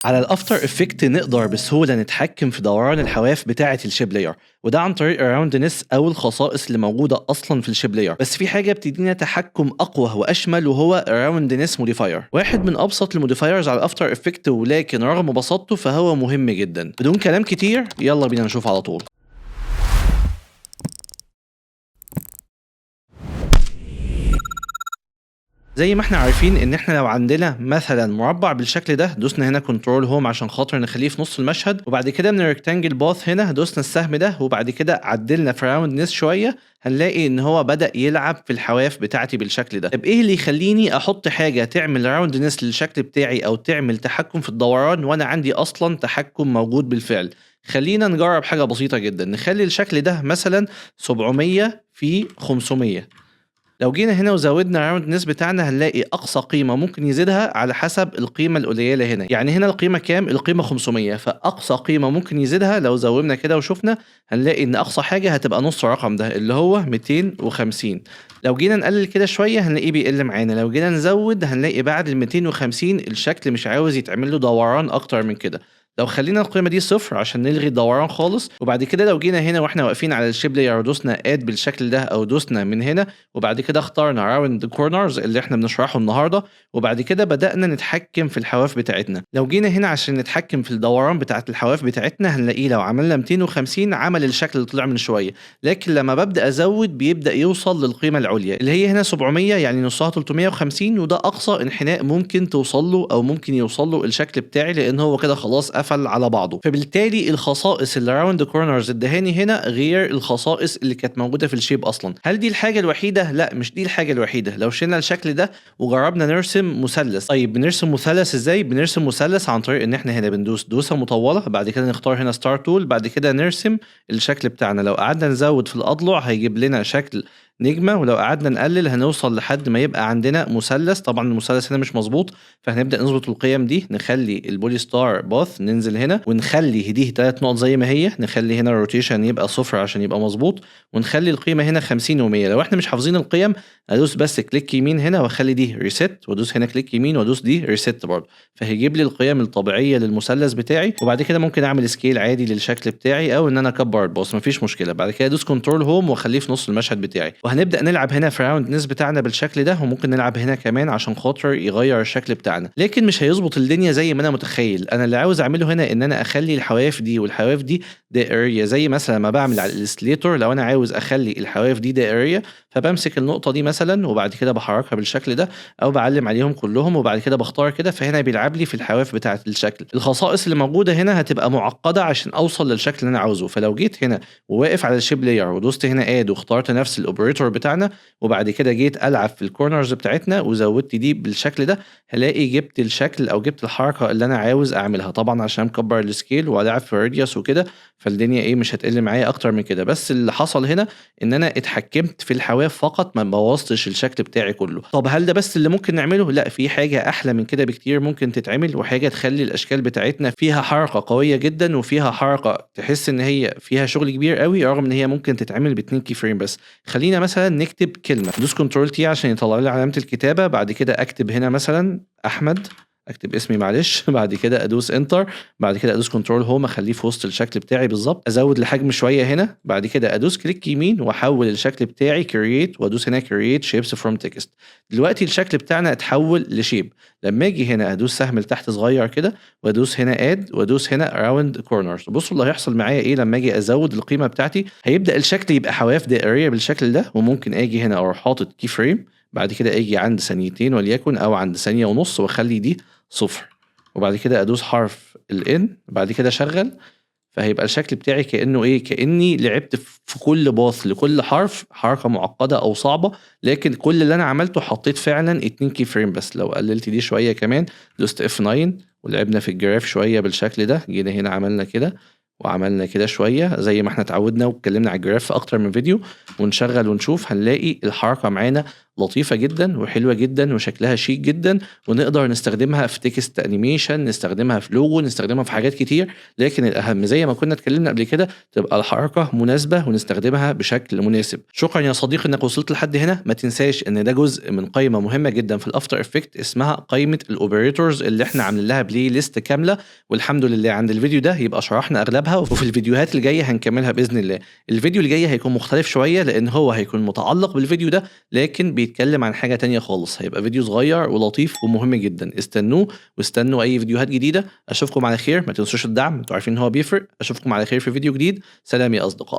على الافتر افكت نقدر بسهوله نتحكم في دوران الحواف بتاعه الشيب لاير، وده عن طريق الراوندنس او الخصائص اللي موجوده اصلا في الشيب لاير. بس في حاجه بتدينا تحكم اقوى واشمل، وهو الراوندنس موديفاير، واحد من ابسط الموديفايرز على الافتر افكت، ولكن رغم بساطته فهو مهم جدا. بدون كلام كتير يلا بينا نشوف على طول. زي ما احنا عارفين ان احنا لو عندنا مثلا مربع بالشكل ده، دوسنا هنا كنترول هوم عشان خاطر نخليه في نص المشهد، وبعد كده من الريكتانجل باث هنا دوسنا السهم ده، وبعد كده عدلنا في راوندنس شويه، هنلاقي ان هو بدأ يلعب في الحواف بتاعتي بالشكل ده. طب ايه اللي يخليني احط حاجه تعمل راوندنس للشكل بتاعي او تعمل تحكم في الدوران وانا عندي اصلا تحكم موجود بالفعل؟ خلينا نجرب حاجه بسيطه جدا، نخلي الشكل ده مثلا 700 في 500. لو جينا هنا وزودنا راوند الناس بتاعنا، هنلاقي اقصى قيمه ممكن يزيدها على حسب القيمه القليله هنا. يعني هنا القيمه كام؟ القيمه 500، فاقصى قيمه ممكن يزيدها لو زودنا كده وشفنا هنلاقي ان اقصى حاجه هتبقى نص الرقم ده اللي هو 250. لو جينا نقلل كده شويه هنلاقيه بيقل معانا، لو جينا نزود هنلاقي بعد ال 250 الشكل مش عاوز يتعمل له دوران اكتر من كده. لو خلينا القيمه دي صفر عشان نلغي الدوران خالص، وبعد كده لو جينا هنا واحنا واقفين على الشيب لاير ودوسنا اد بالشكل ده، او دوسنا من هنا وبعد كده اخترنا راوند كورنرز اللي احنا بنشرحه النهارده، وبعد كده بدأنا نتحكم في الحواف بتاعتنا. لو جينا هنا عشان نتحكم في الدوران بتاعت الحواف بتاعتنا هنلاقيه لو عملنا 250 عمل الشكل اللي طلع من شويه، لكن لما ببدأ ازود بيبدأ يوصل للقيمه العليا اللي هي هنا 700، يعني نصها 350، وده اقصى انحناء ممكن توصل له او ممكن يوصل له الشكل بتاعي، لان هو كده خلاص قفل على بعضه. فبالتالي الخصائص اللي راوند كورنرز ادهاني هنا غير الخصائص اللي كانت موجوده في الشيب اصلا. هل دي الحاجه الوحيده؟ لا، مش دي الحاجه الوحيده. لو شلنا الشكل ده وجربنا نرسم مثلث، طيب بنرسم مثلث ازاي؟ بنرسم مثلث عن طريق ان احنا هنا بندوس دوسه مطوله، بعد كده نختار هنا ستار تول، بعد كده نرسم الشكل بتاعنا. لو قعدنا نزود في الاضلع هيجيب لنا شكل نجمه، ولو قعدنا نقلل هنوصل لحد ما يبقى عندنا مثلث. طبعا المثلث هنا مش مظبوط، فهنبدا نظبط القيم دي، نخلي البولي ستار باث ننزل هنا ونخلي دي 3 نقط زي ما هي، نخلي هنا الروتيشن يبقى صفر عشان يبقى مظبوط، ونخلي القيمه هنا 50 و100. لو احنا مش حافظين القيم ادوس بس كليك يمين هنا واخلي دي ريست، وادوس هنا كليك يمين وادوس دي ريست برضه، فهيجيب لي القيم الطبيعيه للمثلث بتاعي. وبعد كده ممكن اعمل سكيل عادي للشكل بتاعي، او ان انا اكبر الباص مفيش مشكله. بعد كده ادوس كنترول هوم واخليه في نص المشهد بتاعي، وهنبدا نلعب هنا في راوند نس بتاعنا بالشكل ده، وممكن نلعب هنا كمان عشان خاطر يغير الشكل بتاعنا، لكن مش هيظبط الدنيا زي ما انا متخيل. انا اللي عاوز اعمله هنا ان انا اخلي الحواف دي والحواف دي دائريه، زي مثلا ما بعمل على الاسليتور. لو انا عاوز اخلي الحواف دي دائريه فبمسك النقطه دي مثلا وبعد كده بحركها بالشكل ده، او بعلم عليهم كلهم وبعد كده بختار كده، فهنا بيلعب لي في الحواف بتاعه الشكل. الخصائص اللي موجوده هنا هتبقى معقده عشان اوصل للشكل اللي انا عاوزه. فلو جيت هنا وواقف على الشيب لاير ودوست هنا اد واخترت نفس الاوبريتور بتاعنا، وبعد كده جيت العب في الكورنرز بتاعتنا وزودت دي بالشكل ده، هلاقي جبت الشكل او جبت الحركه اللي انا عاوز اعملها. طبعا عشان مكبر السكيل والعب في راديوس وكده، فالدنيا ايه مش هتقل معايا اكتر من كده. بس اللي حصل هنا ان انا اتحكمت في الحواف فقط، ما بوظتش الشكل بتاعي كله. طب هل ده بس اللي ممكن نعمله؟ لا، في حاجه احلى من كده بكتير ممكن تتعمل، وحاجه تخلي الاشكال بتاعتنا فيها حركه قويه جدا، وفيها حركه تحس ان هي فيها شغل كبير قوي، رغم ان هي ممكن تتعمل باتنين كي فريم بس. خلينا مثلا نكتب كلمه، دوس كنترول تي عشان يطلع لي علامه الكتابه، بعد كده اكتب هنا مثلا احمد، اكتب اسمي معلش بعد كده ادوس انتر، بعد كده ادوس كنترول هوم اخليه في وسط الشكل بتاعي بالظبط، ازود الحجم شويه هنا، بعد كده ادوس كليك يمين واحول الشكل بتاعي كرييت، وادوس هنا كرييت شيبس فروم تكست. دلوقتي الشكل بتاعنا اتحول لشيب. لما اجي هنا ادوس سهم لتحت صغير كده وادوس هنا اد وادوس هنا راوند كورنرز، بصوا اللي هيحصل معايا ايه لما اجي ازود القيمه بتاعتي. هيبدا الشكل يبقى حواف دائريه بالشكل ده، وممكن اجي هنا اروح حاطط كي فريم، بعد كده اجي عند ثانيتين وليكن او عند ثانيه ونص واخلي دي صفر، وبعد كده ادوس حرف الان، بعد كده اشغل، فهيبقى الشكل بتاعي كانه ايه، كاني لعبت في كل باص لكل حرف حركه معقده او صعبه، لكن كل اللي انا عملته حطيت فعلا 2 كي فريم بس. لو قللت دي شويه كمان دوست اف 9 ولعبنا في الجراف شويه بالشكل ده، جينا هنا عملنا كده وعملنا كده شويه زي ما احنا اتعودنا واتكلمنا على الجراف في اكتر من فيديو، ونشغل ونشوف هنلاقي الحركه معانا لطيفة جدا وحلوة جدا وشكلها شيك جدا، ونقدر نستخدمها في تكست انيميشن، نستخدمها في لوجو، نستخدمها في حاجات كتير. لكن الأهم زي ما كنا اتكلمنا قبل كده تبقى الحركة مناسبة ونستخدمها بشكل مناسب. شكرا يا صديقي انك وصلت لحد هنا. ما تنساش ان ده جزء من قائمة مهمة جدا في الافتر افكت اسمها قائمة الاوبريتورز اللي احنا عاملين لها بلاي ليست كاملة، والحمد لله عند الفيديو ده يبقى شرحنا اغلبها، وفي الفيديوهات اللي جايه هنكملها باذن الله. الفيديو اللي جاي هيكون مختلف شويه لان هو هيكون متعلق بالفيديو ده لكن بيتكلم عن حاجه تانية خالص. هيبقى فيديو صغير ولطيف ومهم جدا، استنوه واستنوا اي فيديوهات جديده. اشوفكم على خير، ما تنسوش الدعم، انتوا عارفين ان هو بيفرق. اشوفكم على خير في فيديو جديد. سلام يا اصدقاء.